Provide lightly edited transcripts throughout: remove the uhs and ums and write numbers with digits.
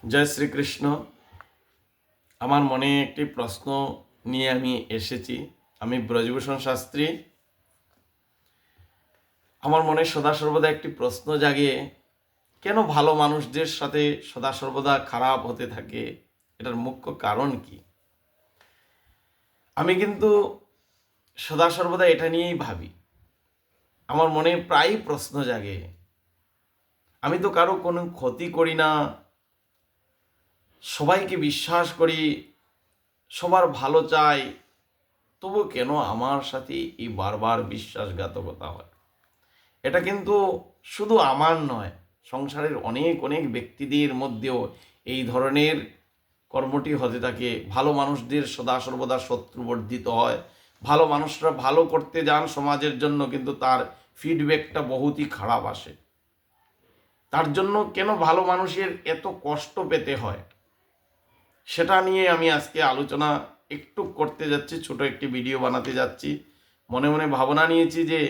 জয় শ্রীকৃষ্ণ। আমার মনে একটি প্রশ্ন নিয়ে আমি এসেছি। আমি ব্রজভূষণ শাস্ত্রী। আমার মনে সদা সর্বদা একটি প্রশ্ন জাগে, কেন ভালো মানুষদের সাথে সদা সর্বদা খারাপ হতে থাকে? এটার মুখ্য কারণ কি? আমি কিন্তু সদা সর্বদা এটা নিয়েই ভাবি। আমার মনে প্রায়ই প্রশ্ন জাগে, আমি তো কারো কোনো ক্ষতি করি না, সবাইকে বিশ্বাস করি, সবার ভালো চাই, তবু কেন আমার সাথে এই বারবার বিশ্বাসঘাতকতা হয়? এটা কিন্তু শুধু আমার নয়, সংসারের অনেক অনেক ব্যক্তিদের মধ্যেও এই ধরনের কর্মটি হতে থাকে। ভালো মানুষদের সদা সর্বদা শত্রু বর্ধিত হয়। ভালো মানুষরা ভালো করতে যান সমাজের জন্য, কিন্তু তার ফিডব্যাকটা বহুতই খারাপ আসে। তার জন্য কেন ভালো মানুষের এত কষ্ট পেতে হয়, সেটা নিয়ে আমি আজকে আলোচনা একটু করতে যাচ্ছি, ছোট একটি ভিডিও বানাতে যাচ্ছি। মনে মনে ভাবনা নিয়েছি যে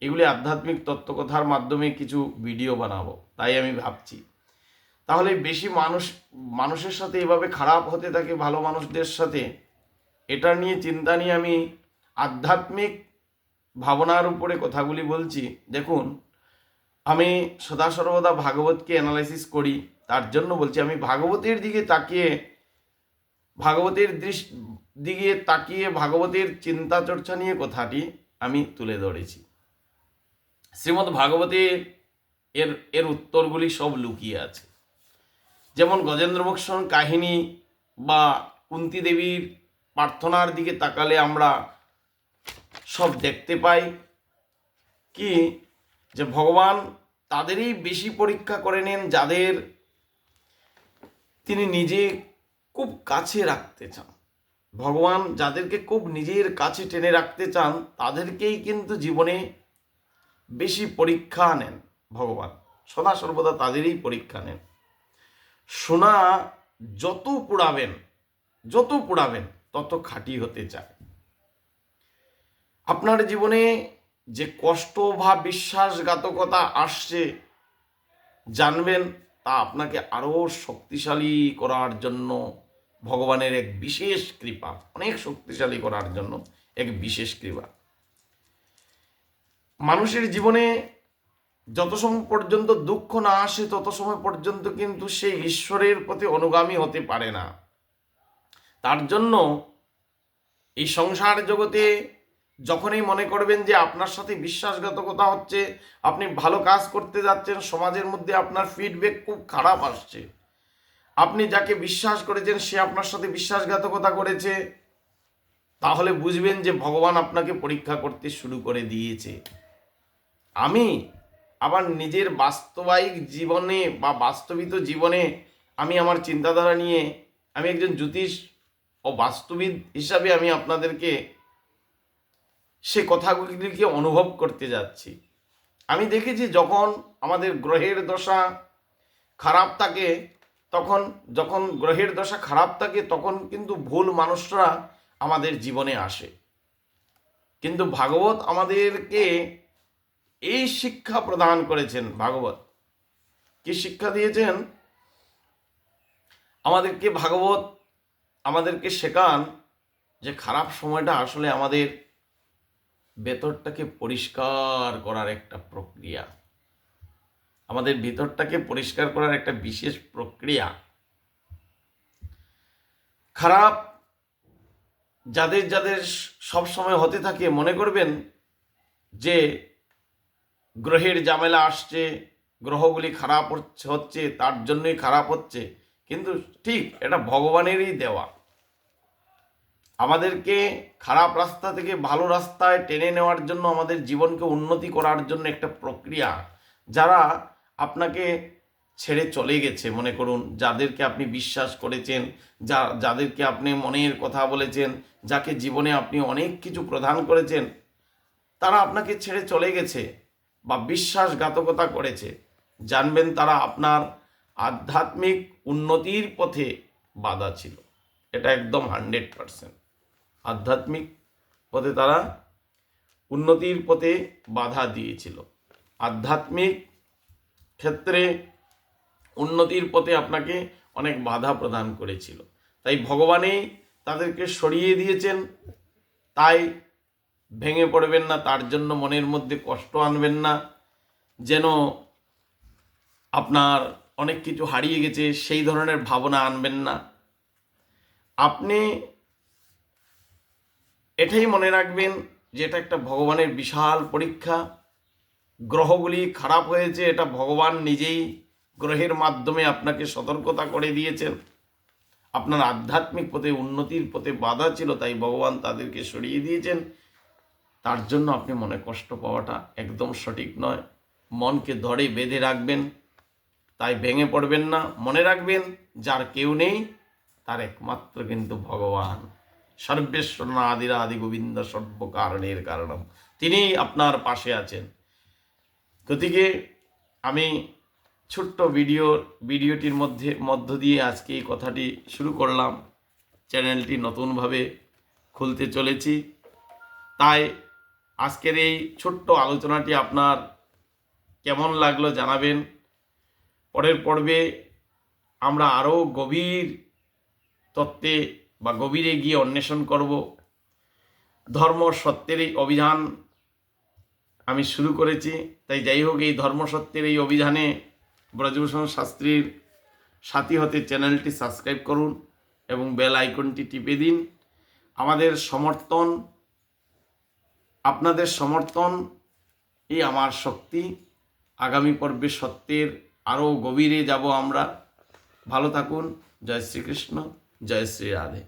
এগুলি আধ্যাত্মিক তত্ত্বকথার মাধ্যমে কিছু ভিডিও বানাবো, তাই আমি ভাবছি তাহলে বেশি মানুষের সাথে এভাবে খারাপ হতে থাকে ভালো মানুষদের সাথে। এটা নিয়ে চিন্তা নিয়ে আমি আধ্যাত্মিক ভাবনার উপরে কথাগুলি বলছি। দেখুন, আমি সদা সর্বদা ভাগবতকে অ্যানালাইসিস করি, তার জন্য বলছি। আমি ভাগবতের দিকে তাকিয়ে ভাগবতের চিন্তা চর্চা নিয়ে কথাটি আমি তুলে ধরেছি। শ্রীমদ্ ভাগবতে এর উত্তরগুলি সব লুকিয়ে আছে। যেমন গজেন্দ্রমোক্ষণ কাহিনী বা কুন্তী দেবীর প্রার্থনার দিকে তাকালে আমরা সব দেখতে পাই কি, যে ভগবান তাদেরই বেশি পরীক্ষা করে নেন যাদের তিনি নিজে খুব কাছে রাখতে চান। ভগবান যাদেরকে খুব নিজের কাছে টেনে রাখতে চান তাদেরকেই কিন্তু জীবনে বেশি পরীক্ষা নেন। ভগবান সদা সর্বদা তাদেরই পরীক্ষা নেন। সোনা যত পোড়াবেন তত খাঁটি হতে চায়। আপনার জীবনে যে কষ্ট বা বিশ্বাসঘাতকতা আসছে, জানবেন তা আপনাকে আরো শক্তিশালী করার জন্য ভগবানের এক বিশেষ কৃপা, অনেক শক্তিশালী করার জন্য এক বিশেষ কৃপা। মানুষের জীবনে যত সময় পর্যন্ত দুঃখ না আসে তত সময় পর্যন্ত কিন্তু সে ঈশ্বরের প্রতি অনুগামী হতে পারে না। তার জন্য এই সংসার জগতে যখনই মনে করবেন যে আপনার সাথে বিশ্বাসঘাতকতা হচ্ছে, আপনি ভালো কাজ করতে যাচ্ছেন, সমাজের মধ্যে আপনার ফিডব্যাক খুব খারাপ আসছে, আপনি যাকে বিশ্বাস করেছেন সে আপনার সাথে বিশ্বাসঘাতকতা করেছে, তাহলে বুঝবেন যে ভগবান আপনাকে পরীক্ষা করতে শুরু করে দিয়েছে। আমি আবার নিজের বাস্তবিক জীবনে বা বাস্তবিত জীবনে আমি আমার চিন্তাধারা নিয়ে, আমি একজন জ্যোতিষ ও বাস্তবিদ হিসাবে আমি আপনাদেরকে সে কথাগুলিকে অনুভব করতে যাচ্ছি। আমি দেখেছি যখন আমাদের গ্রহের দশা খারাপ থাকে, যখন গ্রহের দশা খারাপ থাকে তখন কিন্তু ভুল মানুষরা আমাদের জীবনে আসে। কিন্তু ভাগবত আমাদেরকে এই শিক্ষা প্রদান করেছেন। ভাগবত কি শিক্ষা দিয়েছেন ভাগবত আমাদেরকে শেখান যে খারাপ সময়টা আসলে আমাদের ভেতরটাকে পরিষ্কার করার একটা প্রক্রিয়া, আমাদের ভিতরটাকে পরিষ্কার করার একটা বিশেষ প্রক্রিয়া। খারাপ যাদের যাদের সব সময় হতে থাকে, মনে করবেন যে গ্রহের ঝামেলা আসছে, গ্রহগুলি খারাপ হচ্ছে, তার জন্যই খারাপ হচ্ছে, কিন্তু ঠিক এটা ভগবানেরই দেওয়া। আমাদেরকে খারাপ রাস্তা থেকে ভালো রাস্তায় টেনে নেওয়ার জন্য, আমাদের জীবনকে উন্নতি করার জন্য একটা প্রক্রিয়া। যারা আপনাকে ছেড়ে চলে গেছে, মনে করুন যাদেরকে আপনি বিশ্বাস করেছেন, যাদেরকে আপনি মনের কথা বলেছেন, যাকে জীবনে আপনি অনেক কিছু প্রদান করেছেন, তারা আপনাকে ছেড়ে চলে গেছে বা বিশ্বাসঘাতকতা করেছে, জানবেন তারা আপনার আধ্যাত্মিক উন্নতির পথে বাধা ছিল। এটা একদম 100%। আধ্যাত্মিক পথে তারা উন্নতির পথে বাধা দিয়েছিল। আধ্যাত্মিক ক্ষেত্রে উন্নতির পথে আপনাকে অনেক বাধা প্রদান করেছিল। তাই ভগবানই তাদেরকে সরিয়ে দিয়েছেন। তাই ভেঙে পড়বেন না, তার জন্য মনের মধ্যে কষ্ট আনবেন না, যেন আপনার অনেক কিছু হারিয়ে গেছে সেই ধরনের ভাবনা আনবেন না। আপনি এটাই মনে রাখবেন যে এটা একটা ভগবানের বিশাল পরীক্ষা। গ্রহগুলি খারাপ হয়েছে, এটা ভগবান নিজেই গ্রহের মাধ্যমে আপনাকে সতর্কতা করে দিয়েছেন। আপনার আধ্যাত্মিক পথে উন্নতির পথে বাধা ছিল, তাই ভগবান তাদেরকে সরিয়ে দিয়েছেন। তার জন্য আপনি মনে কষ্ট পাওয়াটা একদম সঠিক নয়। মনকে ধরে বেঁধে রাখবেন, তাই ভেঙে পড়বেন না। মনে রাখবেন যার কেউ নেই তার একমাত্র কিন্তু ভগবান। সর্বেশ্বর আদিরা আদি গোবিন্দ সর্বকারণের কারণম, তিনিই আপনার পাশে আছেন। গতিকে আমি ছোট্ট ভিডিওটির মধ্য দিয়ে আজকে এই কথাটি শুরু করলাম। চ্যানেলটি নতুনভাবে খুলতে চলেছি, তাই আজকের এই ছোট্ট আলোচনাটি আপনার কেমন লাগলো জানাবেন। পরের পর্বে আমরা আরও গভীর তত্ত্বে বা গভীরে গিয়ে অন্বেষণ করব। ধর্ম সত্যের এই অভিযান আমি শুরু করেছি, তাই যাই হোক এই ধর্মসত্যের এই অভিযানে ব্রজভূষণ শাস্ত্রীর সাথী হতে চ্যানেলটি সাবস্ক্রাইব করুন এবং বেল আইকনটি টিপে দিন। আমাদের সমর্থন, আপনাদের সমর্থন এই আমার শক্তি। আগামী পর্বে সত্যের আরও গভীরে যাব আমরা। ভালো থাকুন। জয় শ্রীকৃষ্ণ, জয় শ্রী রাধে।